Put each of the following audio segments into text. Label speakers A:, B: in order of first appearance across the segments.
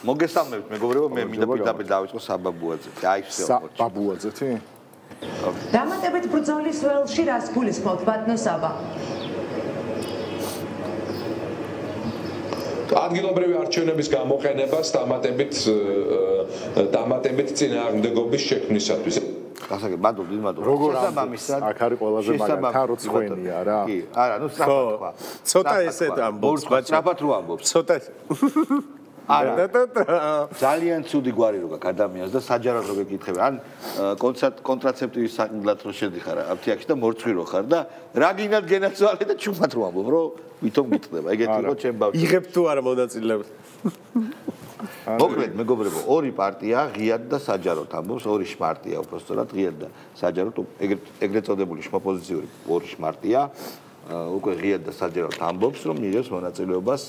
A: მოგესალმებით მეგობრებო, მე მინდა პირდაპირ დავიწყო საბაბუაძე. აი всё.
B: საბაბუაძეთი?
C: დამატებით ბრძოლის ველში რას გულისხმობთ ბატონო საბა?
D: ადგილობრივი არჩევნების გამოყენებას დამატებით წინააღმდეგობის შექმნისათვის.
A: გასაგებ, მადლობთ, მადლობთ.
B: როგორ ამბობთ? აქ არის ყველაზე მაგარი, თან როცხვენია რა.
A: კი, არა, ნუ სწრაფად თქვა.
E: ცოტა ესეთ ამბობს, ბაჭი.
A: სწრაფად რო ამბობს.
E: ცოტა
A: არა. ძალიან ცუდი გვარი რო გაქვს ადამიანს და საჯაროდ რო გეკითხები. ან კონტრაცეპტივის საკითხად რო შედიხარ აფთიაქში და მორცვი რო ხარ და რა გინდათ გენაცვალე და ჩუმად რო ამბობ, რო ვითომ გიტყდება. ეგეთი რო ჩემ ბავშვი.
E: იღებ თუ არა მონაწილეობას.
A: მოკლედ მეგობრებო, ორი პარტია ღიად და საჯაროდ ამბობს, ორი შმარტია უბრალოდ ღიად და საჯაროდ ეგრეთ წოდებული შმოპოზიციური ორი შმარტია უკვე ღიად და საჯაროდ ამბობს, რომ მიიღებს მონაწილეობას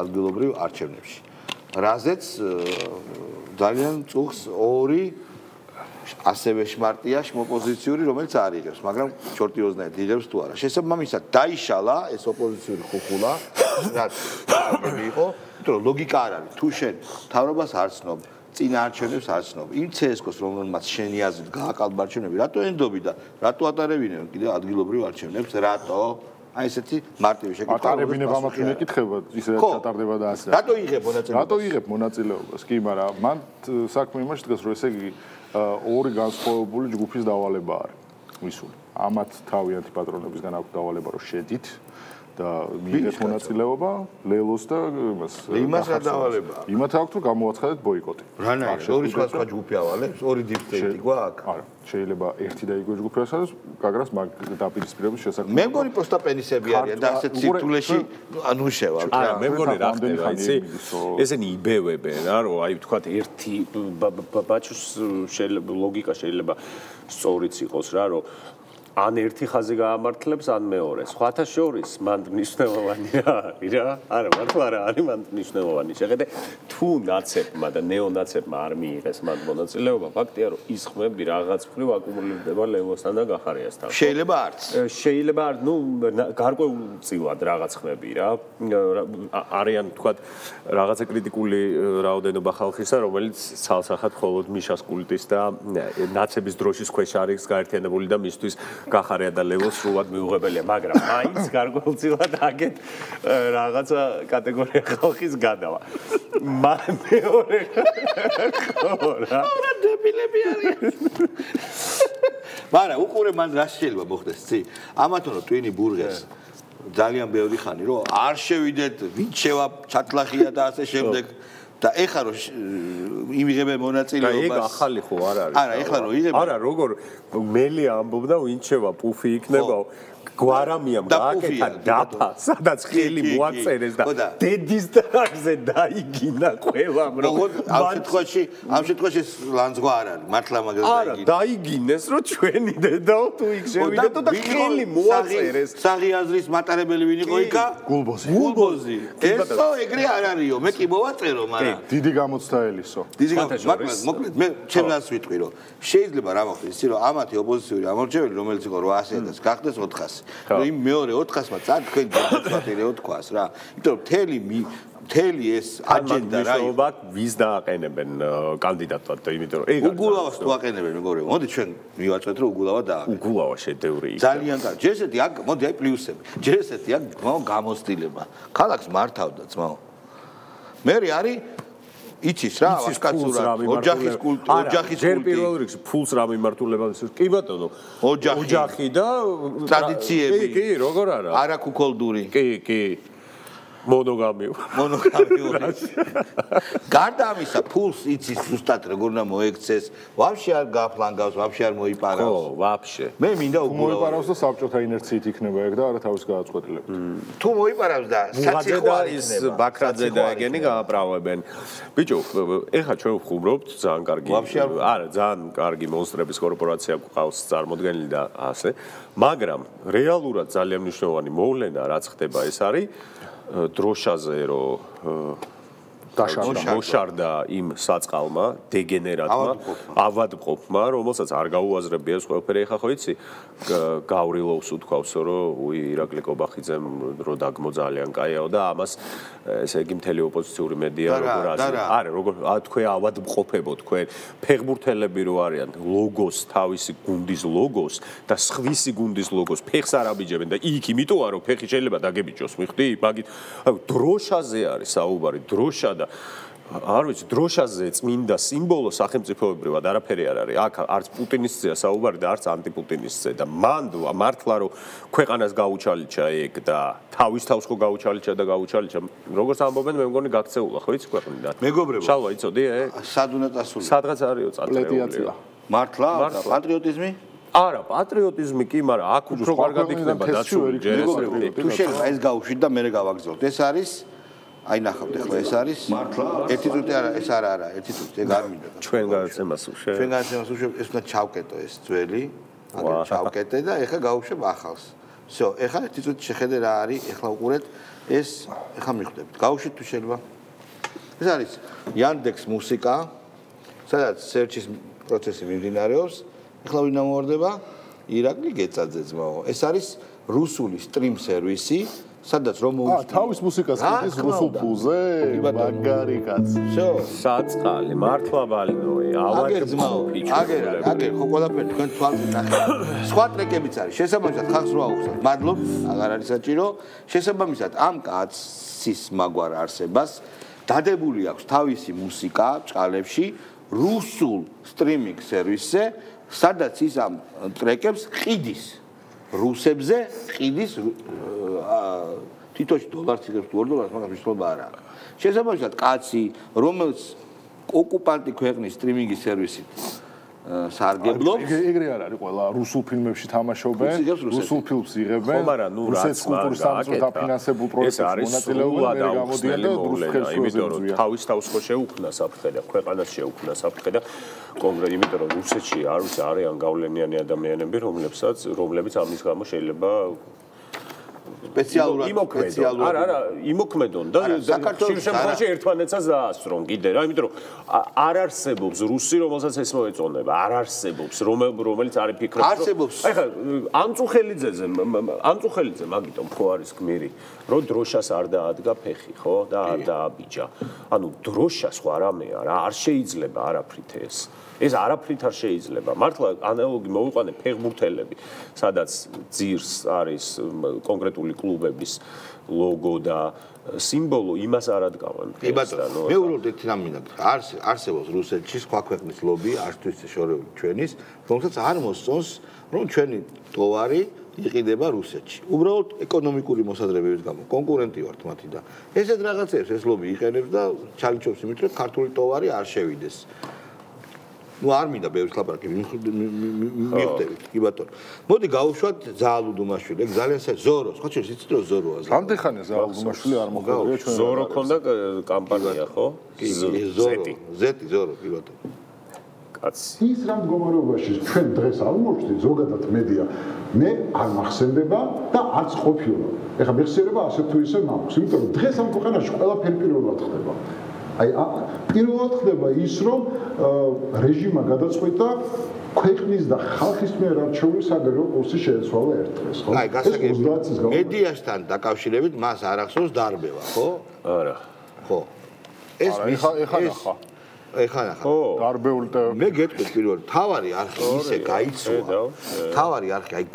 A: ადგილობრივ არჩევნებში. რაზეც ძალიან წუხს ორი ასევე შმარტია შმოპოზიციური, რომელიც არ იღებს, მაგრამ ჩორტი ოზნაირად იღებს თუ არა. შესაბამისად დაიშალა ეს ოპოზიციური ხუხულა, რაც იყო, იმიტომ რომ ლოგიკა არ არის. თუ შენ მთავრობას არ ცნობ, წინა არჩევნებს არ ცნობ, იმ CSK-ს რომელმაც შენი აზრით გააკალბა არჩევნები, რატო ენდობი და რატო ატარებინებ კიდე ადგილობრივ არჩევნებს, რატო? აი ესეთი მარტივი შეკითხვა.
B: ატარებინებ ამათ ვინეკითხება, ისე ჩატარდება და ასე.
A: რატო იღებ მონაწილეობას?
B: რატო იღებ მონაწილეობას? კი, მაგრამ მან საქმე იმაში დგას, რომ ესე იგი ორი განსხვავებული ჯგუფის დავალება არის მისული. ამათ თავიანთი პატრონებისგან აქვს დავალება, რომ შედით და მიიღეთ მონაწილეობა ლელოს და
A: იმას რა დავალება?
B: იმათ აქვს რომ გამოაცხადეთ ბოიკოტი.
A: რანაირად? ორი სხვა ჯგუფი ავალებს? ორი დიპსტეიტი გვაქვს?
B: არა, შეიძლება ერთი და იგივე ჯგუფი ასაც გაგრას მაგ დაპირისპირების შესაძლებლობა.
A: მე მგონი პოსტაპენისები არიან და ასეთ სირთულეში ანუ შევალთ რა.
E: არა, მე მგონი რა ხდება, იცი? ესენი იბევებენ რა, რომ აი ვთქვათ ერთი ბაჩუს შეიძლება ლოგიკა შეიძლება სწორიც იყოს რა, რომ ან ერთი ხაზი გაამართლებს, ან მეორე. სხვათა შორის მან მნიშვნელოვანი რა არის რა. არა, მართლა რა არის მან მნიშვნელოვანი. შეხედე თუ ნაცებმა და ნეონაცებმა არ მიიღეს მან მონაწილეობა, ფაქტია რომ ის ხმები რაღაც მხრივ აკუმულირდება ლევოსთან და გახარიასთან.
A: შეიძლება არც.
E: შეიძლება არ, ნუ გარკვეულწილად რაღაც ხმები რა. არიან თქვათ რაღაცა კრიტიკული რაოდენობა ხალხისა, რომელიც ცალსახად მხოლოდ მიშას კულტის და ნაცების დროშის ქვეშ არის გაერთიანებული და მისთვის გახარია და ლევოს სრულად მიუღებელია, მაგრამ მაინც გარკვეულწილად აგეთ რაღაცა კატეგორია ხალხის გადავა. მეორე ხორა. რა დებილები არიან. მაგრამ უყურე მან რა შეიძლება მოხდეს, ცი? ამათო რომ ტვინი ბურგერს ძალიან ბევრი ხანი რომ არ შევიდეთ, ვინ შევა ჩათლახია და ასე შემდეგ. და ეხლა რომ იმიღებენ მონაწილეობას. ეგ ახალი ხო არ არის.
A: არა, ეხლა რომ იღებენ.
E: არა, როგორ მელი ამბობდა, ვინ შევა, პუფი იქნება. გვარამიამ გააკეთა დაფა, სადაც ხელი მოაწერეს და დედის დრაგზე დაიგინა ყველამ რომ
A: ამ შემთხვევაში ლანძღვა არ არის, მართლა მაგას
E: დაიგინეს. არა, დაიგინეს რომ ჩვენი დედაო თუ იქ შევიდეთო და ხელი მოაწერეს.
A: საღი აზრის მატარებელი ვინ იყო იქა? გულბოზი. ესო ეგრე არ არისო, მე კი მოვაწერო, მაგრამ
B: დიდი გამოცდა ელისო.
A: დიდი გამოცდა, მოკლედ მე ჩემს ვიტყვი რომ შეიძლება რა მოხდეს, იცი რომ ამათი ოპოზიციური ამორჩეველი რომელიც იყო 800-ს გახდეს 400. რომ იმ მეორე 400-მა წად თქვენ დაგხვატილეო თქვას რა. იმიტომ რომ მთელი ეს აჯენდა რა
E: იყო. ვის დააყენებენ კანდიდატად და იმიტომ რომ ეგ
A: უგულავას თუ აყენებენ მეგობრებო. მოდი ჩვენ მივაწვეთ რომ უგულავა დააყენებენ.
E: უგულავა შედევრი იქ.
A: ძალიან კარგი. ჯერ ესეთი აქ მოდი აი პლუსები. ჯერ ესეთი აქ გამოცდილება. ქალაქს მართავდა ძმაო. მე არის იცის რა, ვასკაცურად, ოჯახის კულტი, ოჯახის კულტი.
E: ჯერ პირველ რიგში ფულს რა მიმართულებას ის კი ბატონო. ოჯახი და
A: ტრადიციები.
E: კი, როგორ არა?
A: არაკუქოლდური.
E: კი. მონოგამიური.
A: გარდა ამისა, ფულს იცის ზუსტად როგორ უნდა მოექცეს, ვაფშე არ გაფლანგავს, ვაფშე არ მოიპარავს.
E: ხო, ვაფშე.
A: მე მინდა უგულავა.
B: მოიპარავს და საბჭოთა ინერციით იქნება ეგ და არა თავის გადაწყვეტილებით.
A: თუ მოიპარავს და
E: საციხوارი ის ბაქრაძე და ეგენი გააправებენ. ბიჭო, ეხლა ჩვენ ვხუმრობთ ძალიან კარგი. არა, ძალიან კარგი მონსტრების კორპორაცია გვყავს წარმოდგენილი და ასე. მაგრამ რეალურად ძალიან მნიშვნელოვანი მოვლენა რაც ხდება ეს არის დროშაზე რომ მოშარდა იმ საწყალმა, დეგენერატმა, ავადმყოფმა, რომელსაც არ გაუაზრებია ყველაფერი. ეხლა ხო იცი, გავრილოვს უთქვავს, რომ ირაკლი კობახიძემ რო დაგმო ძალიან კაიაო და ამას ესე იგი მთელი ოპოზიციური მედია როგორ ასე. არა, როგორ თქვენ ავადმყოფებო თქვენ ფეხბურთელები რო არიან, ლოგოს, თავისი გუნდის ლოგოს და სხვისი გუნდის ლოგოს ფეხს არ აბიჯებენ და იქ იმიტოა რომ ფეხი შეიძლება დაგებიჯოს, მიხდი? მაგით დროშაზე არის საუბარი, დროშა და არ ვიცი, დროშაზე წმინდა სიმბოლო სახელმწიფოებრივად არაფერი არ არის. აქ არც პუტინისზეა საუბარი და არც ანტიპუტინისზე და მან მართლა რომ ქვეყანას გაუჩალიჩა ეგ და თავის თავს ხო გაუჩალიჩა და გაუჩალიჩა. როგორც ამბობენ, მე მგონი გაქცეულა ხო იცი ქვეყნიდან.
A: მეგობრებო,
E: შალვა იცოდი ეგ?
A: სად უნდა წასული?
E: სადღაც არისო წატრეული.
A: მართლა? პატრიოტიზმი?
E: არა, პატრიოტიზმი კი, მაგრამ აქ უფრო არ გადაიქნება დაცული.
A: თუ შეიძლება ეს გავუშვით და მე გავაგზავნოთ. ეს არის აი ნახავთ ახლა ეს არის მართლა ერთი წუთი არა ეს არა ერთი წუთი ეგ არ მინდა
E: ჩვენ გადაცემას უშვებ
A: ეს უნდა ჩავკეტო ეს ძველი აგერ ჩავკეტე და ეხლა გავუშვებ ახალს всё ეხლა ერთი წუთი შეხედე რა არის ეხლა უყურეთ ეს ეხლა მიხვდებით გავუშვით თუ შეიძლება ეს არის Yandex მუსიკა სადაც search-ის პროცესი მიმდინარეობს ეხლა ვინ ამოვარდება ირაკლი გეწაძე ძმაო ეს არის რუსული სტრიმ სერვისი სადაც რომ
B: თავის მუსიკას ხდის რუსულ ფულზე მაგარი კაცი.
A: всё.
E: საწყალი, მართლა ბალინოი, ავადმყოფი.
A: აგერ ხო ყველაფერი თქვენ თვალს ნახეთ. სხვა ტრეკებიც არის. შესაბამისად ხალხს რო აუხსნათ. მადლობ, აღარ არის საჭირო. შესაბამისად ამ კაცის მაგვარ არსებას დადებული აქვს თავისი მუსიკა ჭალებში რუსულ სტრიმინგ სერვისზე, სადაც ის ამ ტრეკებს ყიდის. რუსებზე ყიდის თითოეულ დოლარს იღებს თუ 2 დოლარს მაგას მნიშვნელობა არ აქვს. შესაბამისად კაცი, რომელიც ოკუპანტი ქვეყნის სტრიმინგის სერვისი სარგებლობს,
B: ეგრე არ არის ყველა რუსულ ფილმებში თამაშობენ, რუსულ ფილმს იღებენ, რუსეთის კულტურის სამეცნიერო დაფინანსებულ პროექტებში მონაწილეობენ და გამოდიან და რუსულ ხელს
E: იმიტომ თავის თავს ხო შეუქმნა საფრთხე და ქვეყანას შეუქმნა საფრთხე და კონკრეტულად იმიტომ რომ რუსეთში არ ვიცი არიან გავლენიანი ადამიანები რომლებიც ამის გამო შეიძლება
A: სპეციალურად
E: არა იმოქმედონ და საქართველოში ერთმანეთსაც დაასწრონ კიდე რა იმიტომ რომ არ არსებობს რუსი რომელსაც ეს მოეწონება არ არსებობს რომელიც არის ფიქრობს
A: არსებობს
E: ეხლა ამწუხელიძე მაგიტომ ხო არის გმირი რომ დროშას არ დაადგა ფეხი ხო და არ დააბიჯა ანუ დროშა სხვა რამეა რა არ შეიძლება არაფრით ეს არაფრით არ შეიძლება. მართლა ანალოგი მოვიყვანე ფეხბურთელები, სადაც ძირს არის კონკრეტული კლუბების ლოგო და სიმბოლო იმას არ ადგავენ.
A: კი ბატონო, მე უბრალოდ ერთი რამ მინდა. არსებობს რუსეთში სხვა ქვეყნის ლობი, არცთვის შორეული ჩვენის, რომელსაც არ მოსწონს, რომ ჩვენი ტოვარი იყიდება რუსეთში. უბრალოდ ეკონომიკური მოსაზრებების გამო კონკურენტი ვართ მათი და ესეთ რაღაცებს ეს ლობი იყენებს და ჩალიჩობს იმით, რომ ქართული ტოვარი არ შევიდეს. ну არ მინდა ბევრს ლაპარაკი მივხვდებით კი ბატონო მოდი გავუშვათ ზაალუ დუმაშვილი ეგ ძალიან ზოროს ხო შეიძლება იცით რომ ზოროა
B: რამდენი ხანია ზაალუ დუმაშვილი არ მოგავია ჩვენ
E: ზორო ქონდა კამპანია ხო
A: ზეტი ზორო კი ბატონო
E: კაცი
F: ის რა მდგომარეობაში ჩვენ დღეს აღმოჩნდით ზოგადად მედია მე არ მახსენდება და არც ყოფილა ეხლა მეხსიერება ასე თუ ისე მაქვს იმიტომ რომ დღეს ამ ქვეყანაში ყველაფერი პირველად ხდება აი პირველად ხდება ის რომ რეჟიმა გადაწყვეტა ქვეყნის და ხალხის მიერ არჩეული საგარეო პოსტი შეეცვალა ერთ დღეს ხო?
A: აი გასაგებია მედიასთან დაკავშირებით მას არ ახსოვს დარბევა ხო?
E: არა
A: ხო ეს ეხლა
B: ხო დარბეული და
A: მე გეტყვით პირველად თავარი არხი ისე გაიცვა თავარი არხი აი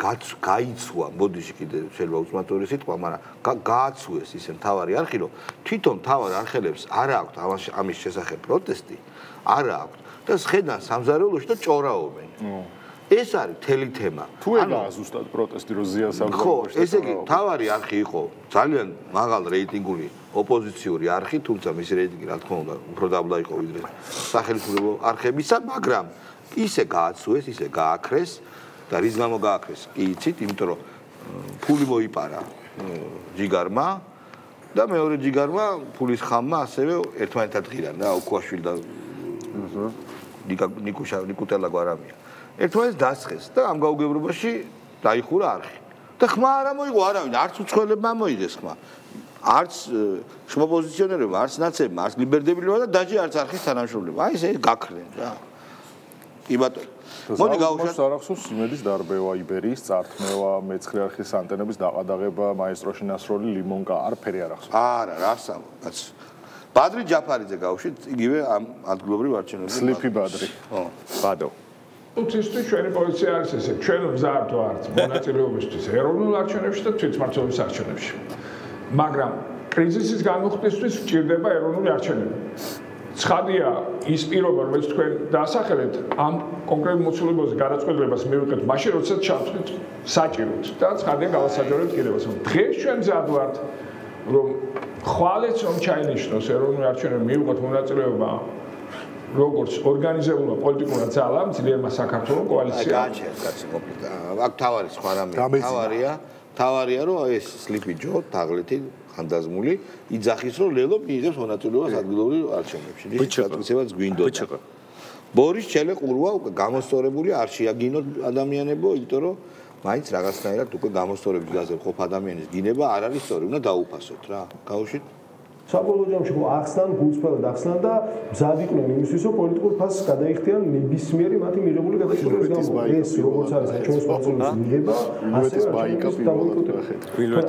A: გაიცვა მოდიში კიდე შეიძლება უცმატური სიტყვა მაგრამ გააცვეს ისე თავარი არხი რომ თვითონ თავარ არხელებს არ აქვს ამის შესახებ პროტესტი არ აქვს და შედან სამზარეულოში და ჭორაობენ ეს არის თელი თემა
B: თუ ეგაა ზუსტად პროტესტი რომ ზიან სამზარეულოში
A: ხო ესე იგი თავარი არხი იყო ძალიან მაღალ რეიტინგული ოპოზიციური არხი თუმცა მისი რეიტინგი რა თქმა უნდა უფრო დაბლა იყო ვიდრე სახელმწიფო არხებისა მაგრამ ისე გააცვეს ისე გააქრეს და რის გამო გააქრეს კი იცით იმიტომ რომ ფული მოიპარა ჯიგარმა და მეორე ჯიგარმა ფულის ხამმა ასევე ერთმანეთად ღირან და ოქუაშვილი და ნიკუტელა გვარამია ერთმანეთს დასხეს და ამ გაუგებრობაში დაიხურა არხი და ხმა არ მოიღო არავინ არც უცხოელებმა მოიგეს ხმა არც შმოპოზიციონერებმა, არც ნაცებმა, არც ლიბერდებილებმა და დაჯერ არც არხის თანამშრომლებმა. აი ესე გაქრნენ რა. კი ბატონო. მოდი გავუშვათ
B: არახსოვს იმედის დარბევა, იბერიის წართმევა, მეცხრე არხის ანტენების დაყადაღება, მაესტროში ნასროლი, ლიმონკა, არაფერი არ ახსოვს.
A: არა, რასაო, კაც. ბადრი ჯაფარიძე გავუშვით, იგივე ამ ადგილობრივ არჩევნებზე.
B: სლიფი ბადრი.
A: ხო,
E: ბადო.
G: უთისთვის ჩვენი პოლიცია არის ესე, ჩვენ ვზარდ ვართ მონაწილეობისთვის ეროვნულ არჩევნებში და თვითმმართველობის არჩევნებში. მაგრამ კრიზისის განუხტვისთვის ვჭირდება ეროვნული არჩევნები. ცხადია ის პირობა, რომელიც თქვენ დაასახელეთ, ამ კონკრეტულ მოცულობაზე გადაწყვეტილებას მივიღეთ მაშინ, როდესაც ჩავთვლით საჭიროდ და ცხადია გავასაჯაროთ კიდევაც. დღეს ჩვენ მზად ვართ, რომ ხვალეც რომ ჩაინიშნოს ეროვნული არჩევნები მივიღოთ მონაწილეობა როგორც ორგანიზებულმა პოლიტიკურმა ძალამ, ძლიერმა საქართველოს კოალიციამ.
A: გააჩერეთ კაცი ყოფილი. აქ თავარი სხვა რამეა. თავარია რომ ეს სლიპი ჯო თაღლეთი ხანდაზმული იძახის რომ ლელო მიიღებს მონაწილეობას ადგილობრივ არჩევნებში. ისევაც გვინდოდა. ბორის ჩელეყურვა უკვე გამოსწორებული არ შეაგინოთ ადამიანებო, იმიტომ რომ მაინც რაღაცნაირად უკვე გამოსწორების გაზრ ყოფ ადამიანის გინება არ არის სწორი, უნდა დაუფასოთ რა. გავუშვით
H: საბოლოო ჯამში ახსნან გულწრფელად ახსნან და მზად იყვნენ იმისთვის რომ პოლიტიკურ ფასს გადაიხდიან ნებისმიერი მათი მიღებული გადაწყვეტილების გამო. ეს როგორც არის ჩვენს პოლიტიკოს მიღება,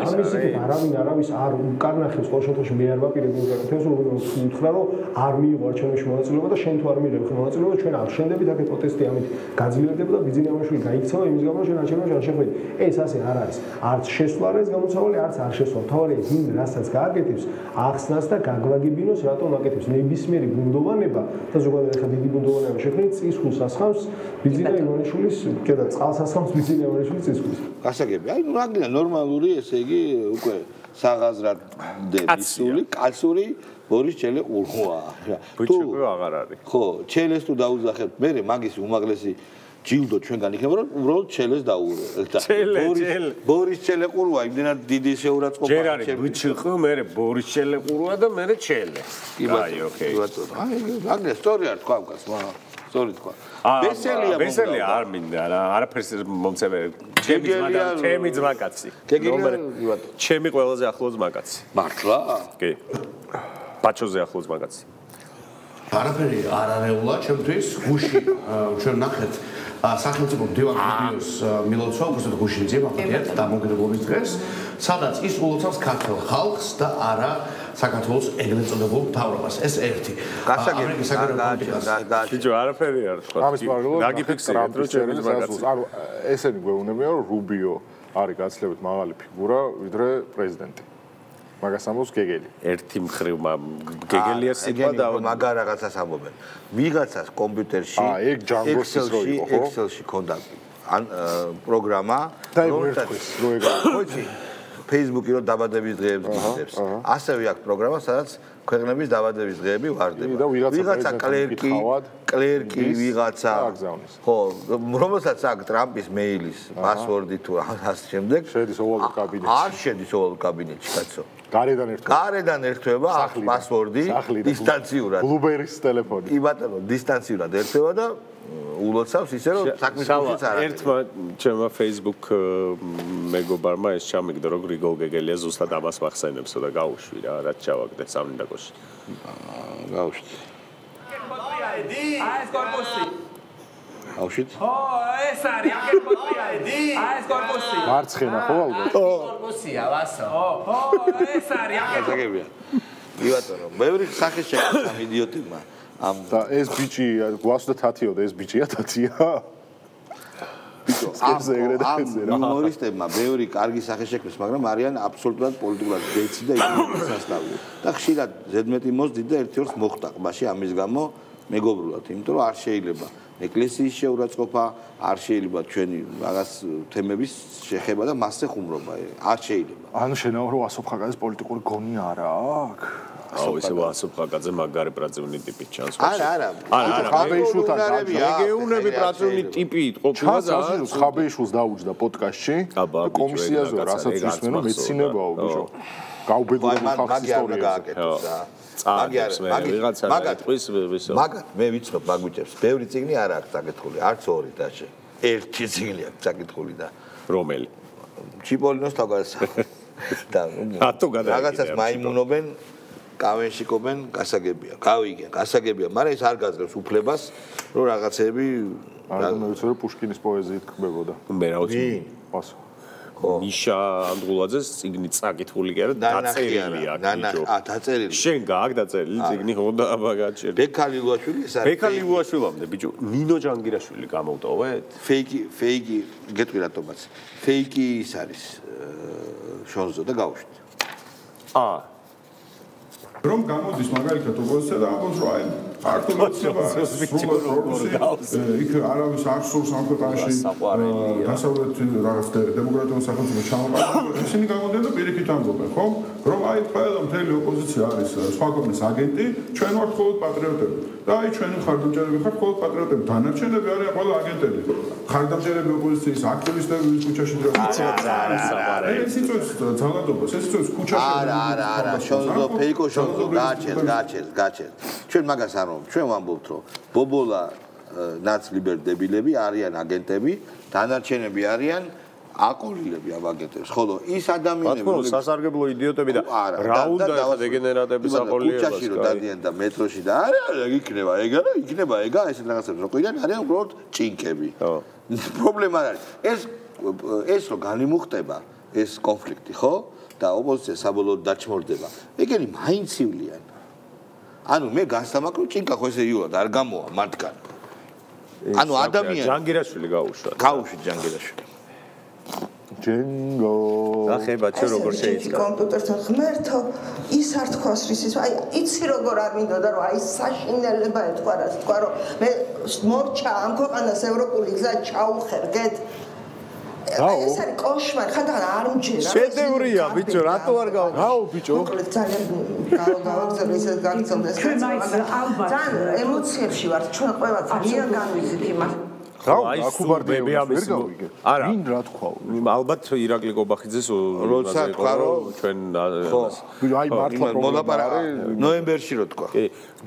H: ასევე არავინ არავის არ უკარნახებს ყოველ შემთხვევაში მე არ ვაპირებ გაკეთებას რომ უთხრა რომ არ მიიღო არჩევნებში მონაწილეობა და შენ თუ არ მიიღებ მონაწილეობა ჩვენ არ შენდებით აქ პროტესტი ამით გაძლიერდება და ბიზნესმენები გაიქცევა იმის გამო შენ არჩევნებში არ შეხვედი. ეს ასე არ არის. არც შესვლა არის გამოცავალი, არც არ შესვლა. თავარია იმ რასაც გააკეთებს ახსნას და გაგვაგებინოს რატომ აკეთებს ნებისმიერი ბუნდოვანება და ზოგადად ახლა დიდი ბუნდოვანება შექმნით წისხულს ასხამს ბიზინა ივანიშვილის და წყალს ასხამს ბიზინა ივანიშვილის წისხულს.
A: გასაგები. აი რაგინა ნორმალური ესე იგი უკვე საღაზრდები კაცური ბორის ჩელეყურვა.
E: ბიჭები აღარ არის.
A: ხო, ჩელეს თუ დაუძახებთ, მე მაგის უმაღლესი ჯილდო ჩვენგან იქნება რომ უბრალოდ ჩელეს დაუღრეთ. ბორის ჩელეყურვა იმდენად დიდი შეურაცხყოფა.
E: ჯერ არის ბიჭიყო, მე ბორის ჩელეყურვა და მე ჩელე. აი, ოკეი.
A: აი, აგრე სწორი არ თქვა უკას, მაგრამ სწორი თქვა.
E: ბესელია არ მინდა რა, არაფერს მომწევე. ჩემი ძმაკაცი. ჩემი ყველაზე ახლო ძმაკაცი.
A: მართლა?
E: კი. ბაჩოზე ახლო ძმაკაცი.
I: არაფერი არ არეულა ჩემთვის გუში ჩვენ ნახეთ სახელმწიფო მდივან ვიდეოს მილოცვა უბრალოდ გუში ძებავთ დამოუკიდებლობის დღეს სადაც ის ულოცავს ქართულ ხალხს და არა საქართველოს ეგრეთ წოდებულ მთავრობას ეს ერთი ამერიკის საგარეო პოლიტიკას
E: ბიჭო არაფერი არ თქვა გაგიფიქსირეთ რომ ჩემი ძმაკაცი
B: ანუ ესენი გვეუბნებიან რომ რუბიო არის გაცილებით მაღალი ფიგურა ვიდრე პრეზიდენტი მაგას ამბობს გეგელი.
E: ერთი მხრივ გეგელია სიტყვა და
A: მაგარ რაღაცას ამბობენ. ვიღაცას კომპიუტერში Excel-ში ქონდა პროგრამა, რომელიც Facebook-ი რო დაბადების დღეებს გიხდებს. ასევე აქვს პროგრამა, სადაც ქვეყნების დაბადების დღეები ვარდება. ვიღაცა კლერკი ვიღაცა ხო, რომელსაც აქვს ტრამპის მეილის პასვორდი თუ ამას შემდეგ
B: შედის ოვალურ კაბინეტში.
A: არ შედის ოვალურ კაბინეტში, კაცო.
B: გარედან
A: ერთვება აქვს პასვორდი დისტანციურად.
B: ბლუბერის ტელეფონი.
A: კი ბატონო, დისტანციურად ერთვება და ულოცავს ისე რომ საქმის ხუჩიც არ არის.
E: ერთმა ჩემმა Facebook მეგობარმა ეს ჩამიგდა რომ გრიგოლ გეგელია ზუსტად ამას მახსენებსო და გაუშვი რა, რაც ჩავაგდე სამნიდაკოში.
A: გაუშვი.
J: ეს კორპუსი.
A: აუშვით?
J: ო, ეს არის აკერპოტრიაედი. ეს კორპუსი.
B: მარცხენა ხო ალბათ?
J: კორპუსია, ვასო. ო, ეს არის
A: აკერპოტრია. კი ბატონო, ბევრი სახე შექმნა ამ იდიოტებმა.
B: და ეს ბიჭი გვასვდა თათიო და ეს ბიჭია თათია? ბიჭო, ეს ეგრე და ესე რა.
A: იუმორისტებმა ბევრი კარგი სახე შექმნეს, მაგრამ არიან აბსოლუტურად პოლიტიკურად ბეცი და იდეოლოგიური სასწავლი. და ხშირად ზედმეტი მოსდით და ერთი ორს მოხდა ყბაში ამის გამო მეგობრულად, იმიტომ რომ არ შეიძლება ეკლესიის შეურაცხყოფა, არ შეიძლება ჩვენი რაღაც თემების შეხება და მასზე ხუმრობა. არ შეიძლება.
B: ანუ შენაო რომ ასოფ ხაკაძის პოლიტიკური გონი არა აქვს?
E: აუ ესე ასოფ ხაკაძე მაგარი პრაციული ტიპი ჩანს.
A: არა.
B: ხაბეიშვილთან
E: გეუნები პრაციული ტიპი ყოფილა და
B: ხაბეიშვილს დაუჯდა პოდკასტში კომისიაზე რასაც ისმენ რომ მეცინებაო ბიჭო. გაუბედურებულ ხალხის ისტორიაზე.
A: მაგათ მე ვიცნობ მაგვიჭებს ბევრი წიგნი არ აქვს წაკითხული არც ორი დაშე ერთი წიგნი აქვს წაკითხული და
E: რომელი
A: ჩიპოლინოს თავგადასახვა და
E: რატო გადაიკიდე?
A: რაღაცას მაიმუნობენ, კავენშიკობენ, გასაგებია. გავიგე, გასაგებია, მაგრამ ეს არ გაძლევს უფლებას, რომ რაღაცები
B: არა მე ვიცი რომ პუშკინის პოეზიით ხმებოდა.
E: მე რა ვიცი.
B: პასო.
E: მიშა ანდღულაძეს წიგნი წაკითხული კი არა, დაწერილი აქვს ბიჭო.
A: დაწერილი.
E: შენ გააკ დაწერილი წიგნი ხონდა აბა გაჩერდი.
A: ბექალი ლუაშვილი ეს არის.
E: ბექალი ლუაშვილამდე ბიჭო, ნინო ჯანგირაშვილი გამოვტოვეთ?
A: ფეიკი, გეტყვი რატომაც. ფეიკი ის არის შონზო და გავუშვით.
K: რომ გამოდის მაგალითად ოპოზიცია და ამბობს რომ აი იქ არავის არ სურს ამ ქვეყანაში დასავლეთ რაღაც დემოკრატიულ სახელმწიფო ჩამოყალიბება ისინი გამოდიან და პირიქით ამბობენ ხო რომ აი ყველა მთელი ოპოზიცია არის სხვა ქვეყნის აგენტი ჩვენ ვართ მხოლოდ პატრიოტები და აი ჩვენი ხარდამჭერები ხართ მხოლოდ პატრიოტები დანარჩენები არიან ყველა აგენტები ხარდამჭერები ოპოზიციის აქტივისტები ქუჩაში ეს იწვევს ძალადობას ეს იწვევს ქუჩაში
A: არა შონზო ფეიკო შონზო გაჩერს ჩვენ მაგას არ ვამბობთ ჩვენ ვამბობთ რომ ბობოლა ნაცლიბერდებილები არიან აგენტები დანარჩენები არიან აკოლილები ამ აგენტებს ხოლო ის ადამიანები
E: რომ სასარგებლო იდიოტები და რა უნდა ეხა დეგენერატები საყოლიებას
A: ქუჩაში რომ დადიან და მეტროში და არა იქნება ეგა ესეთ რაღაცებს რო ყიდიან არიან უბრალოდ ჭინკები პრობლემა არის ეს რო განიმუხტება ეს კონფლიქტი ხო და ოპოზიცია საბოლოოდ დაჩმორდება ეგენი მაინც ივლიან ანუ მე გასამაკრო ჭინკა ხო ესე იულად არ გამოვა მათგან ანუ ადამიანი
E: ჯანგირაშვილი გაუშვა
A: ჯანგირაშვილი
B: ჯენგო
E: ახება ჩვენ როგორ შეიძლება
L: კომპიუტერთან ღმერთო ის არ თქვას რის აი იცი როგორ არ მინდოდა რომ აი საშინელება ეთქვა რა თქვა რომ მე მორჩა ამ ქვეყანას ევროპული გზა ჩაუხერგეთ ეს არის კოშმარი ხანდახან არ მჯერა
E: შედევრია ბიჭო რატო არ გაო ბიჭო
L: ძალიან გავაგზავნე ისე გაგწევდეს ძალიან ემოციებში ვარ ჩვენ ყველა ძალიან განვიზით იმას
E: აი აკუბარდები ამის არა ვინ რა თქვა ალბათ ირაკლი კობახიძეს
A: როცა თქვა რომ
E: ჩვენ
B: აი მართლა
A: მოლაპარაკე ნოემბერში რო თქვა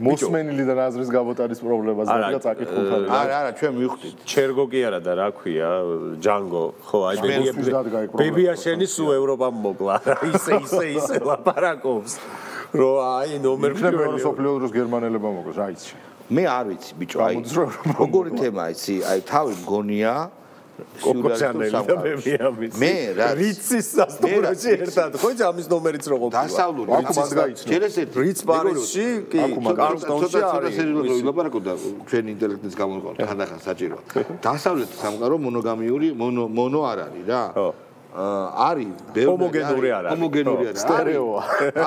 B: მოსმენილი და აზრის გამოტანის პრობლემას და წაკითხულთან
A: არა ჩვენ მივხვდით
E: ჩერგო კი არა და რა ქვია ჯანგო ხო აი ბებია შენი სულ ევროპამ მოკლა ისე ლაპარაკობს რომ აი ნომერ
B: პირველ სოფლიო დროს გერმანელებმა მოკლეს რა იცი
A: მე არ ვიცი ბიჭო აი როგორი თემა იცი აი თავი მგონია
E: მე რა რიცის სასტუმროში ერთად ხო იცი ამის ნომერიც რო ყოფილა
A: დასავლური
E: რიც პარიზში კი კარლსტონში არის
A: ლაპარაკობდა ჩვენ ინტელექტის გამოყვა ხანდახან საჭიროა დასავლეთ სამყარო მონოგამიური მონო არ არის რა არის
E: ჰომოგენური არ არის
A: სტერეოა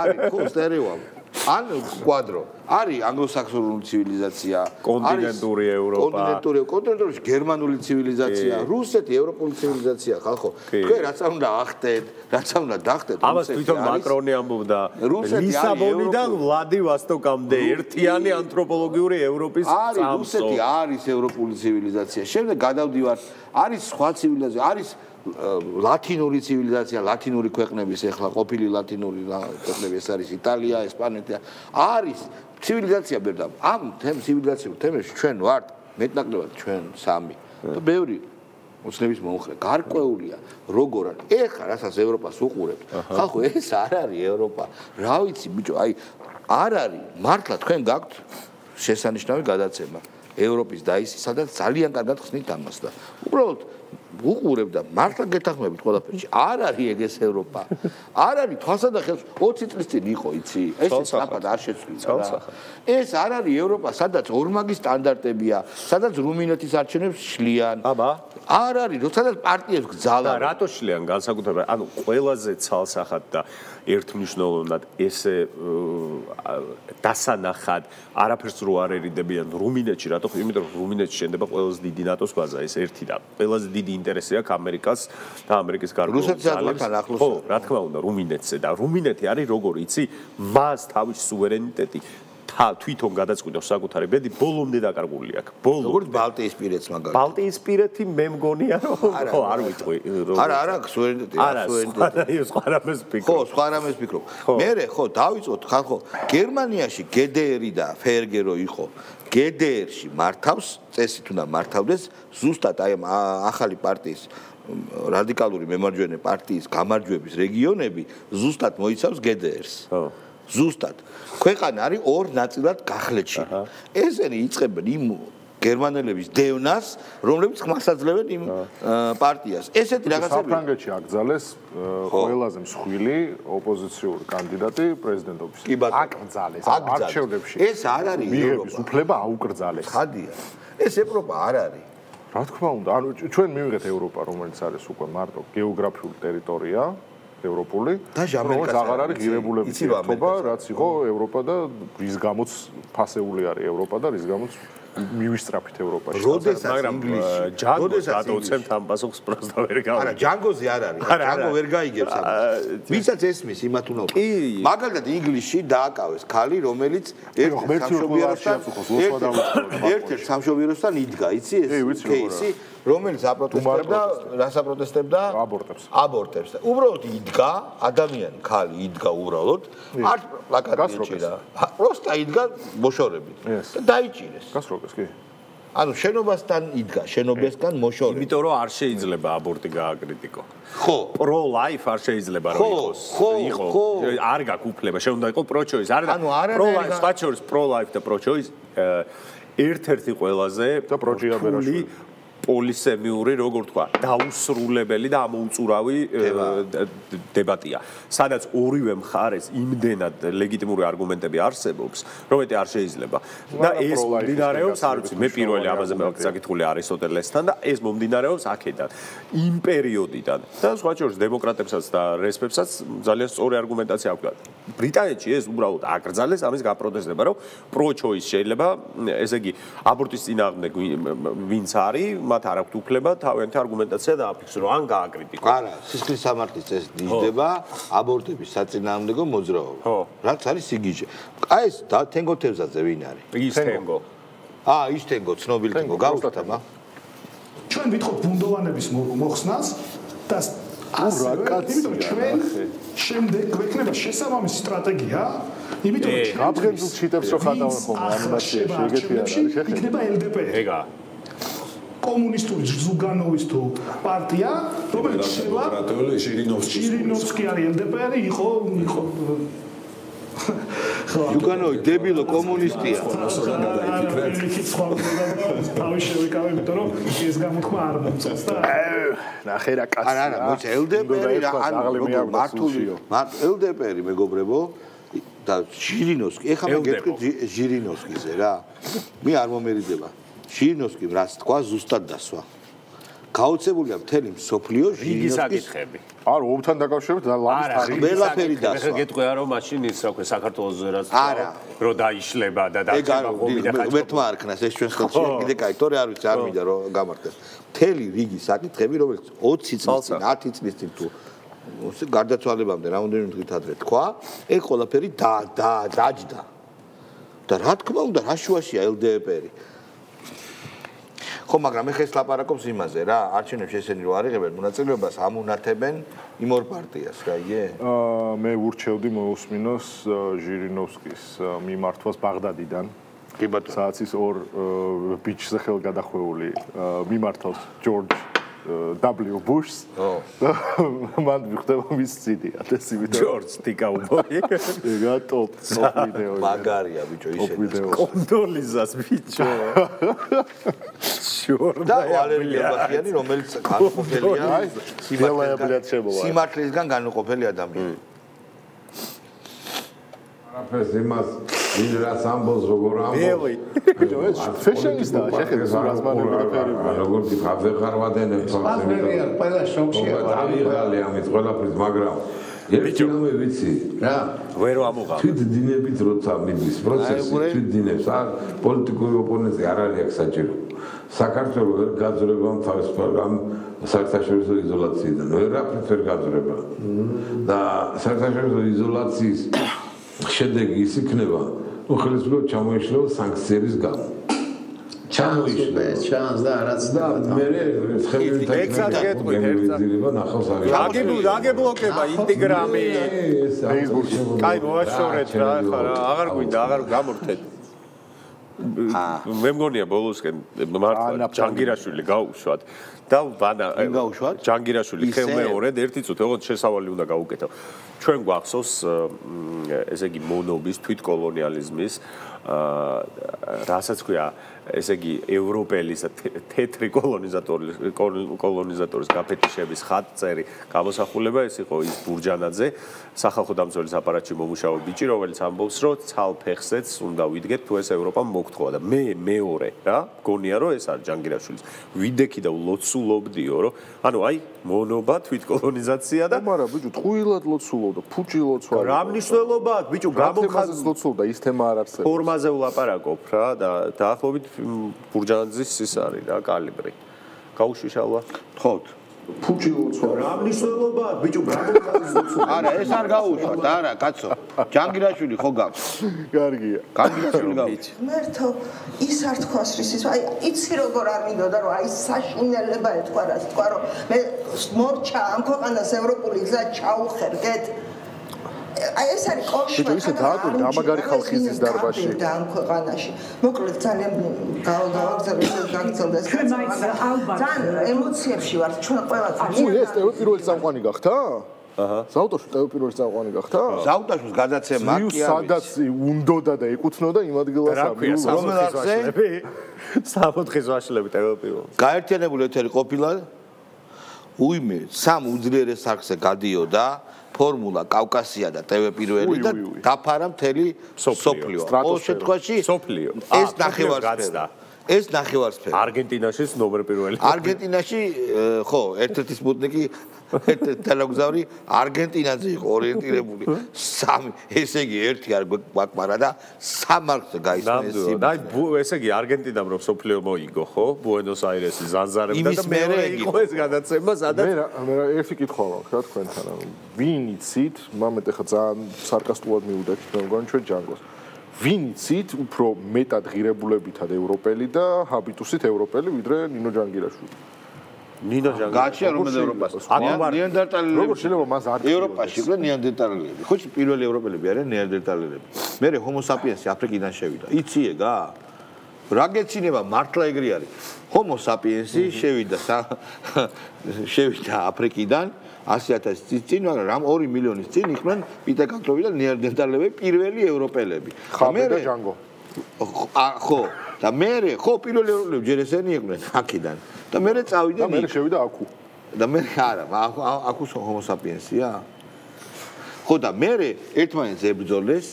A: არის ხო სტერეოა ან კვადრო არის ანგლოსაქსონური ცივილიზაცია
E: კონტინენტური ევროპა
A: კონტინენტური გერმანული ცივილიზაცია რუსეთი ევროპული ცივილიზაცია ხალხო თქვენ რაც უნდა ახტეთ რაც უნდა დახტეთ
E: ამას თვითონ მაკრონი ამბობდა ლისაბონიდან ვლადივოსტოკამდე ერთიანი ანთროპოლოგიური ევროპის
A: წამსო რუსეთი არის ევროპული ცივილიზაცია შემდეგ გადავდივართ არის სხვა ცივილიზაცია არის ლათინური ცივილიზაცია ლათინური ქვეყნების ეხლა ყოფილი ლათინური ქვეყნები ეს არის იტალია ესპანეთი არის ცივილიზაცია ბერდა ამ ცივილიზაციურ თემებში ჩვენ ვართ მეტნაკლებად ჩვენ სამი და ბევრი ოცნების მომხრე გარკვეულია როგორ არის ეხლა რასაც ევროპას უყურებთ ხალხო ეს არ არის ევროპა რა ვიცი ბიჭო აი არ არის მართლა თქვენ გაქვთ შესანიშნავი გადაცემა ევროპის დაისი სადაც ძალიან კარგად ხსნით ამას და უბრალოდ უყურებ და მართლა გეთანხმებით ყველაფერში არ არის ეგ ეს ევროპა არ არის თვალსა და ხელს 20 წლის წინ იყო იცი ეს საფად არ შეცვლილა რა ეს არ არის ევროპა სადაც ორმაგი სტანდარტებია სადაც რუმინეთის არჩევნებს შლიან აბა არ არის სადაც პარტიებს გძალავენ
E: რატო შლიან განსაკუთრებით ანუ ყველაზე ცალსახად და ერთმნიშვნელოვნად ესე დასანახად არაფერს რო არ ერიდებიან რუმინეთში რატო იმიტომ რომ რუმინეთში შენდება ყველაზე დიდი ნატოს ბაზა ეს ერთი და ყველაზე დიდი ინტერესი აქვს ამერიკას და ამერიკის გარკვეულ
A: ძალებს
E: ხო რა თქმა უნდა რუმინეთზე და რუმინეთი არის როგორ იცი მას თავის სუვერენიტეტი თვითონ გადაწყვიტავს საკუთარი ბედი ბოლომდე დაკარგული აქვს ბოლომდე
A: როგორც ბალტიისპირეთს მაგალითად
E: ბალტიისპირეთი მე მგონია რომ ხო არ ვიტყვი
A: არა სუვერენიტეტი
E: სხვა რამეს ფიქრობ
A: ხო სხვა რამეს ფიქრობ მე ხო დავიწყოთ ხალხო გერმანიაში გედერი და ფერგერო იყო გედერში მართავს წესით უნდა მართავდეს ზუსტად აი ახალი პარტიის რადიკალური მემარჯვენე პარტიის გამარჯვების რეგიონები ზუსტად მოიცავს GDR-ს. ზუსტად. ქვეყანა არის ორ ნაწილად გახლეჩი. ესენი იწყებენ იმ გერმანელების დევნას, რომლებიც ხმასაძლევენ იმ პარტიას. ესეთი რაღაცები
B: საფრანგეთში აკრძალეს ყველაზე მსხვილი ოპოზიციური კანდიდატი პრეზიდენტობის. აკრძალეს არჩევნებში.
A: ეს არ არის
B: მიიღების უფლება აუკრძალეს.
A: ხადია. ეს ევროპა არ არის.
B: რა თქმა უნდა, ანუ ჩვენ მივიღეთ ევროპა, რომელიც არის უკვე მარტო გეოგრაფიული ტერიტორია, ევროპული, რომელიც აღარ არის ღირებულების ერთობა, რაც იყო ევროპა და რის გამოც ფასეული არის ევროპა და რის გამოც მივისწრაფით ევროპაში.
E: მაგრამ ჯანგოს დაწევთ ამ პასუხს პროსტა ვერ გავიგე.
A: არა, ჯანგოზე არ არის. ჯანგო ვერ გაიგებს ამას. ვისაც ესმის, იმათ უნდა ვთქვა. მაგალითად ინგლისში დააკავეს ქალი, რომელიც ერთ-ერთ სამშობლოსთან იდგა, იცი ეს кейსი, რომელიც აპროტესტებდა, რას აპროტესტებდა? აბორტებს. უბრალოდ იდგა, ადამიანი, ქალი იდგა უბრალოდ, არ პლაკატი ეჭირა. პროსტა იდგა მოშორებით და დაიჭირეს.
B: გასროლეს კი.
A: ანუ შენობასთან იდგა, შენობასთან მოშორებით.
E: იმიტომ რომ არ შეიძლება აბორტი გააკრიტიკო.
A: ხო.
E: პრო ლაიფ არ შეიძლება რომ იყოს.
A: ხო.
E: არ გაქვს უფლება, შეიძლება უნდა იყოს პრო ჩოის. პრო ლაიფ, სპეციალურს პრო ლაიფ და პრო ჩოის ერთ-ერთი ყველაზე
B: და პროჯიაბერაშვილი
E: პოლისემიური, როგორ თქვა, დაუსრულებელი და ამოუწურავი დებატია. სადაც ორივე მხარეს იმდენად ლეგიტიმური არგუმენტები არსებობს, რომ ეს არ შეიძლება. და ეს მომდინარეობს, არ ვიცი, მე პირველი ამაზე საკითხული არისტოტელესთან და ეს მომდინარეობს აქედან, იმ პერიოდიდან. და სხვა შორის დემოკრატებსაც და რესპებსაც ძალიან სწორი არგუმენტაცია აქვს. ბრიტანეთში ეს უბრალოდ აკრძალეს ამის გაპროტესტება, რომ პრო-ჩოის შეიძლება, ესე იგი, აბორტის წინააღმდეგ ვინც არის მათ არ აქვთ უფლება თავიანთი არგუმენტაცია დააფიქსირო ან გააკრიტიკო.
A: არა, სისხლის სამართლის წესით ნიშნება აბორტების საწინააღმდეგო მოძრაობა. რაც არის სიგიჟე. აი ეს თენგო თევზაძე ვინ არის?
E: ის თენგო.
A: ის თენგო, ცნობილი თენგო, გავუხსნა.
M: ჩვენ ვითხოვთ ბუნდოვანების მოხსნას და ჩვენ შემდეგ გვექნება შესაბამისი სტრატეგია, იმიტომ რომ
B: გაბღენდულ ჩიტებს რო ხატავენ ხოლმე ანიმაციაში, ეგეთი არის, შეხება.
M: იქნება LDP.
E: ეგა.
M: კომუნისტური ზუგანოვის თუ პარტია, რომელიც შევა ჟირინოვსკი არის LDP-ი, იყო
A: ზუგანოვი დებილო კომუნისტია.
M: თავი შევიკავე, იმიტომ რომ ეს გამოთქმა არ მომწონს და
B: ნახე რა კაცი.
A: არა, მოიცა LDP-ი რა ანუ მართული LDP-ი მეგობრებო და ჟირინოვსკი. ეხლა მე გეტყვით ჟირინოვსკიზე რა. მე არ მომერიდება. ჟირინოვსკიმ რაც თქვა ზუსტად დასვა. გაოცებულია მთელი მსოფლიო
E: ჟირინოვსკის საკითხები.
B: არ ოვთან დაკავშირებით და ლამის თარიღი
A: ყველაფერი დასვა.
E: მე გეტყვია რომ მაშინ ის რა ქვია საქართველოს რაც რო დაიშლება და დაჭება ხომი და ხაჭობა.
A: მეთმა არქნას ეს ჩვენს ხელში კიდე კაი, თორე არ ვიცი არ მინდა რომ გამართეს. მთელი რიგი საკითხები რომელიც 20 წლის წინ 10 წლის წინ თუ გარდაცვალებამდე რამოდენიმე დღით ადრე თქვა, ეგ ყველაფერი დაჯდა. და რა თქმა უნდა რა შუაშია LDP-ი. ხო, მაგრამ ეხლა ეს ლაპარაკობს იმაზე რა, არჩევნებში ესენი რო არიღებენ მონაწილეობას ამუნათებენ იმ ორ პარტიას, რა იგე?
B: მე ურჩევდი მოусმინოს ჟირინოვსკის მიმართვას ბაღდადიდან.
A: კი ბატონო.
B: სადაც ის ორ ბიჭზე ხელგადახვეული მიმართავს ჯორჯ W Bush-ს. მან მიხვდება მის CD-ად ეს ვიდეო.
E: ჯორჯ ტიკაუბოი.
B: ეგა ტოპ ვიდეო.
A: მაგარია ბიჭო ისე.
E: კონდოლიზას ბიჭო.
A: და ვალერია ბახიანი რომელიც განუყოფელია სიმართლისგან განუყოფელი ადამიანი.
N: არაფერს იმას ვინ რაც ამბობს როგორ ამბობს.
B: ეს ფეშენისტა შეხედე ზურას მანევრები.
N: როგორ დიფაზე ხარ ვადენებ თავს.
I: ყველა შოქში
N: აღიღალე ამის ყველაფრის, მაგრამ ერთი რამე ვიცი რა.
E: ვერ ამოღავ.
N: თვით დინებით როცა მიდის პროცესი, თვით დინებს არ პოლიტიკური ოპონენტი არ არის აქ საჭირო. საქართველოს ვერ გაძრება თავის ამ საერთაშორისო იზოლაციიდან. ვერაფრით ვერ გაძრება. და საერთაშორისო იზოლაციის შედეგი ის იქნება, რომ ხელისუფლება ჩამოიშლება სანქციების გამო. ჩამოიშლება
I: ჩანს და არაც და
N: მე
E: დაგებლოკება ინტეგრამი Facebook-ში. კაი, მოაშორეთ რა, ხარა, აღარ გვინდა, აღარ გამორთეთ. მე მგონია ბოლოსკენ მართლა ჯანგირაშვილი გაუშვათ და ვანა ჯანგირაშვილი ხელმეორედ ერთი წუთი ოღონდ შესავალი უნდა გაუკეთო. ჩვენ გვახსოვს ესე იგი მონობის თვითკოლონიალიზმის რასაც ქვია ესე იგი ევროპელის თეთრი კოლონიზატორის გაფეთიშების ხატწერი გამოსახულება ეს იყო ის ბურჯანაძე სახალხო დამცველის აპარატში მომუშავე ბიჭი რომელიც ამბობს რომ ცალ ფეხზეც უნდა ვიდგეთ თუ ეს ევროპამ მოგთხოვა და მე მეორე რა გონია რომ ეს არის ჯანგირაშვილის ვიდექი და ლოცულობდიო რომ ანუ აი მონობა თვითკოლონიზაცია და
B: მაგრამ ბიჭო ტყუილად ლოცულობდა ფუჭი ლოცვა
E: რა მნიშვნელობა აქვს ბიჭო
B: გამოხაზეს ლოცულობდა ის თემა არ არსებობს
E: ფორმაზე ვლაპარაკობ რა და დაახლოებით ბურჯანაძის ის არის რა კალიბრი გაუშვიშალვა
A: თხოვთ
B: ფუჭი ლოცვა
E: რა მნიშვნელობა აქვს ბიჭო გამოხაზეს ლოცულობა
A: არა ეს არ გაუშვათ არა კაცო ჯანგირაშვილი ხო გაქვს
B: კარგია
A: ჯანგირაშვილი გაქვს
L: მერთო ის არ თქვას რის აი იცი როგორ არ მინდოდა რომ აი საშინელება ეთქვა რას თქვა რომ მე მორჩა ამ ქვეყანას ევროპული გზა ჩაუხერგეთ აი ეს არის კოშმარი
B: ისე დააკვირდა ამაგარი ხალხის ის დარბაზში
L: და ამ ქვეყანაში მოკლედ ძალიან გავაგზავნე გაგცელდა ეს ძალიან ემოციებში ვარ ჩვენ ყველა
B: ძალიან ეს პირველი წამყვანი გახდა ზაუტაშვილ პირველი წამყვანი გახდა
A: ზაუტაშვილს გადაცემა
B: კი სადაც უნდოდა და ეკუთვნოდა იმ ადგილას
A: რომელ არხზე
E: საფოთხის ვაშლები პირველ
A: გაერთიანებული ეთერი ყოფილა უიმე სამ უძლიერეს არხზე გადიოდა ფორმულა კავკასია და TV პირველი და დაფარა მთელი სოფლიო. ყოველ შემთხვევაში ეს ნახევარსფერო. ეს ნახევარსფერო.
E: არგენტინაშიც ნომერ პირველი.
A: არგენტინაში ხო, ერთ-ერთი სპუტნიკი ტელეგზავრი არგენტინაზე იყო ორიენტირებული. სამი, ესე იგი ერთი არ გვაკმარა და სამარხზე გაისმეს.
E: აი ესე იგი არგენტინამ რომ სოფლიო მოიგო, ხო? ბუენოს-აირესის ზანზარებდა და მეორე იყო ეს გადაცემა, სადაც
B: მე ერთი კითხვა მაქვს რა თქვენთან. ვინ იცით, მამეთ ახლა ძალიან სარკასტულად მიუდექით მე მგონი ჩვენ ჯანგოს. ვინ იცით უფრო მეტად ღირებულებითად ევროპელი და ჰაბიტუსით ევროპელი ვიდრე ნინო ჯანგირაშვილი?
E: ნინო ჯანგირაშვილი
A: გაჩია რომელ ევროპას? ნიანდერტალელები.
B: როგორ შეიძლება მას არ
A: ევროპაში იყვნენ ნიანდერტალელები. ხო, პირველი ევროპელები არიან ნიანდერტალელები. მერე ჰომო საპიენსი აფრიკიდან შევიდა. იციეგა? რა გეცინება მართლა ეგრე არის. ჰომო საპიენსი შევიდა აფრიკიდან 100,000 წინ, მაგრამ 2 მილიონის წინ იყვნენ პიტეკაკროვი და ნიანდერტალელები პირველი ევროპელები.
B: ხამე და ჯანგო.
A: ხო, და მერე ხო პირველი ევროპელები ჯერ ესენი იყვნენ აქედან. და მერე წავიდნენ.
B: და მერე შევიდა აქუ.
A: და მერე არა, აქუს ჰომო საპიენსია. ხო და მერე ერთმანეთს ებრძოლეს,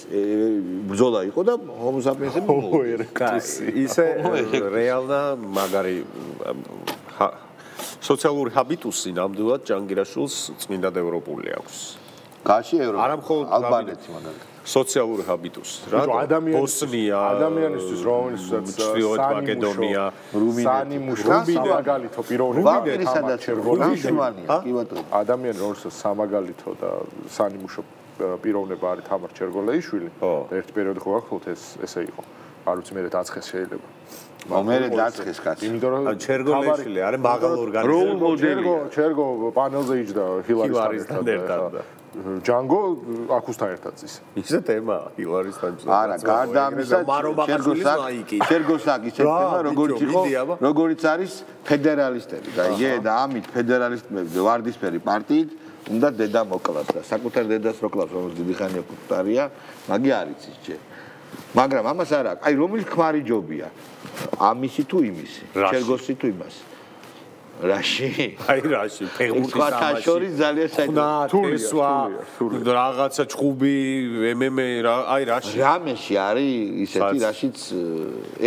A: ბრძოლა იყო და ჰომო საპიენსები
E: მოერკას. ისე რეალნა მაგარი სოციალური ჰაბიტუსი ნამდვილად ჯანგირაშვილს წმინდად ევროპული აქვს.
A: კაში ევროპა.
E: არა მხოლოდ
A: ალბანეთი მაგალითად.
E: სოციალური ჰაბიტუსი. რა? ბოსნია,
B: ადამიანისთვის რომელსაც
E: ჩრდილოეთ მაკედონია,
B: რუმინეთი მაგალითო პიროვნებაა
A: სადაც რუმინია, კი ბატონო.
B: ადამიანი რომელსაც სამაგალითო და სანიმუშო პიროვნება არის თამარ ჩერგოლეიშვილი და ერთ პერიოდში ხო ახლა ესე იყო. არ ვიცი მე დაცხეს შეიძლება.
A: მომერე დაცხეს კაცი.
B: იმიტომ რომ
E: ჩერგოლეიშვილი არის მაღალ ორგანიზაცია.
B: ჩერგო პანელზე იჯდა ჰილარისთან ერთად. ჯანგო აქუსთან ერთად ის.
E: ისე თემა ჰილარისთან.
A: არა, გარდა ამისა ჩერგოსაკის თემა როგორიც არის ფედერალისტები და და ამით ფედერალისტები ვარდისფერი პარტიით უნდა დედა მოკლას და საკუთარ დედას რო კლავს რომელიც დიდი ხანია კუპტარია, მაგი არ იცის ჯერ. მაგრამ ამას არ აქვს. აი რომელი ქმარი ჯობია? ამისი თუ იმისი? ჩერგოსი თუ იმასი? რაში?
E: აი რაში? ფეხბურთის
A: ამაში. შორის ძალიან
E: საინტერესოა. რაღაცა ჭუბი, MMA რა, აი რაში?
A: რამეში არის ისეთი რაშიც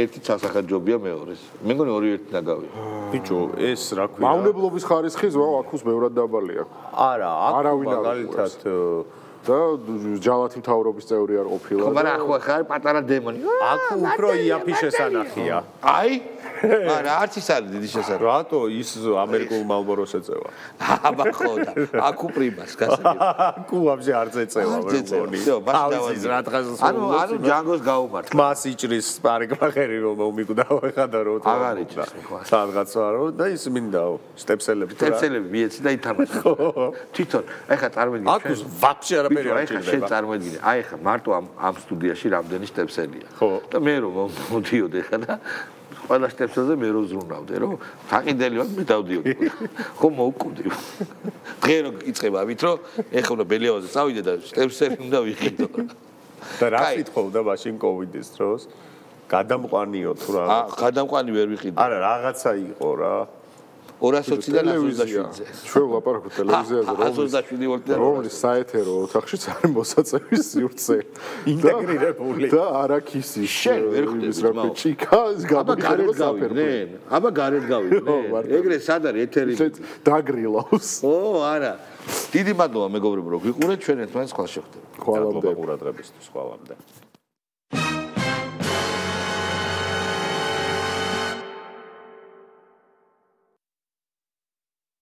A: ერთი სასახად ჯობია მეორეს. მე მგონი ორი ერთი დაგავია.
E: ბიჭო, ეს რა ქვია?
B: მავნებლობის ხარისხი ზვა აქუს ბევრად დაბალია.
E: არა, აქ მაგალითად
B: და ჯალათი მთავრობის წევრი არ ყოფილა.
A: მაგრამ ახლა ხარ პატარა დემონი.
E: აქ უფრო იაფი შესანახია.
A: აი? არა, არც ის არის დიდი შესაძლებელი.
E: რატო ის ამერიკულ მალბოროს ეწევა?
A: აბა ხო და აქუ პრიმას გასაგები.
E: აქუ ვაბჟე არ წეწევა მე მგონი. თავის რა დღეს
A: ანუ ჯანგოს გაუმართ.
E: მას იჭრის პარიკმახერი რომ მომიკვდაო ხადა რომ
A: აღარ იჭრის ხო.
E: სადღაცა რომ და ის მინდაო სტეპსელები
A: მიეცი და ითამაშა. თვითონ ეხა წარმოიდგინე.
E: აქუს ვაბჟე არა არაფერი არ
A: შენ
E: ჭირდება.
A: წარმოედგინე, აი ხა მარტო ამ სტუდიაში რამდენი სტეპსელია. და მე რომ მოდიოდი ხა და ყველა სტეპსელზე მე რო ზრუნავდე, რომ თაყიდელი ვარ, მე დავდიოდი. ხო მოვკვდი. დღე რო იწყება ამით, რომ ეხლა უნდა ბელიავაზე წავიდე და სტეპსელი უნდა ვიყიდო.
E: და რა სიტყვა მაშინ კოვიდის დროს? გადამყვანიო თუ რა?
A: გადამყვანი ვერ ვიყიდე.
E: არა, რაღაცა იყო რა.
A: 220-დან 127-ზე.
B: ჩვენ ვაპარაკობ ტელევიზიაზე,
A: 127 ვოლტზე.
B: რომლის საეთერო ოთახშიც არის მოსაწევის სივრცე.
E: ინტეგრირებული.
B: და არაქისი.
A: შენ ვერ ხვდები
B: რა ჭიქას
A: გადაგირება საფერმენ. აბა გარეთ გავიდნენ. ეგრე სად არის ეთერი?
B: დაგრილავს.
A: ო, არა. დიდი მადლობა მეგობრებო, რომ გიყურეთ ჩვენ ერთმანეთს ხვალ შეხვდებით.
B: ხვალამდე
E: ყურადღებისთვის ხვალამდე.